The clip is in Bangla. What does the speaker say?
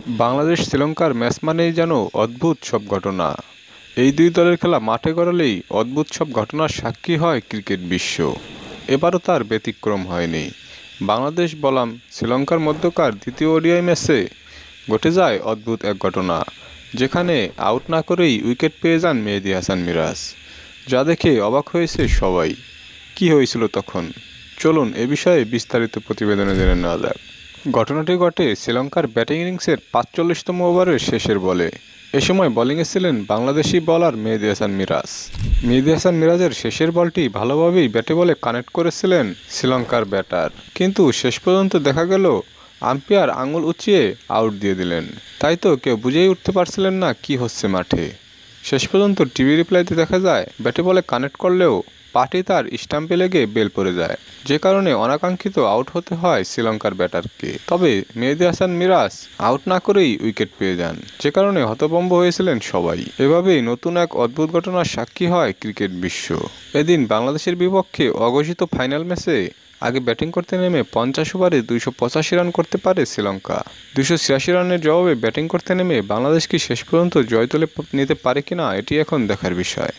বাংলাদেশ শ্রীলঙ্কার ম্যাচ মানেই যেন অদ্ভুত সব ঘটনা। এই দুই দলের খেলা মাঠে গড়ালেই অদ্ভুত সব ঘটনার সাক্ষী হয় ক্রিকেট বিশ্ব। এবারও তার ব্যতিক্রম হয়নি। বাংলাদেশ বনাম শ্রীলঙ্কার মধ্যকার দ্বিতীয় ওডিআই ম্যাচে ঘটে যায় অদ্ভুত এক ঘটনা, যেখানে আউট না করেই উইকেট পেয়ে যান মেহেদী হাসান মিরাজ, যা দেখে অবাক হয়েছে সবাই। কি হয়েছিল তখন, চলুন এ বিষয়ে বিস্তারিত প্রতিবেদনে জেনে নেওয়া যাক। ঘটনাটি ঘটে শ্রীলঙ্কার ব্যাটিং ইনিংসের ৪৫তম ওভারের শেষের বলে। এ সময় বোলিংয়ে ছিলেন বাংলাদেশি বোলার মেহেদী হাসান মিরাজ। মেহেদী হাসান মিরাজের শেষের বলটি ভালোভাবেই ব্যাটে বলে কানেক্ট করেছিলেন শ্রীলঙ্কার ব্যাটার, কিন্তু শেষ পর্যন্ত দেখা গেল আম্পায়ার আঙুল উঁচিয়ে আউট দিয়ে দিলেন। তাই তো কেউ বুঝেই উঠতে পারছিলেন না কি হচ্ছে মাঠে। শেষ পর্যন্ত টিভি রিপ্লাইতে দেখা যায় ব্যাটে বলে কানেক্ট করলেও পাটি তার স্টাম্পে লেগে বেল পড়ে যায়, যে কারণে অনাকাঙ্ক্ষিত আউট হতে হয় শ্রীলঙ্কার ব্যাটারকে। তবে মেহেদী হাসান মিরাজ আউট না করেই উইকেট পেয়ে যান, যে কারণে হতভম্ব হয়েছিলেন সবাই। এভাবেই নতুন এক অদ্ভুত ঘটনার সাক্ষী হয় ক্রিকেট বিশ্ব। এদিন বাংলাদেশের বিপক্ষে অঘোষিত ফাইনাল ম্যাচে আগে ব্যাটিং করতে নেমে 50 ওভারে 285 রান করতে পারে শ্রীলঙ্কা। 286 রানের জবাবে ব্যাটিং করতে নেমে বাংলাদেশ কি শেষ পর্যন্ত জয় তুলে নিতে পারে কিনা, এটি এখন দেখার বিষয়।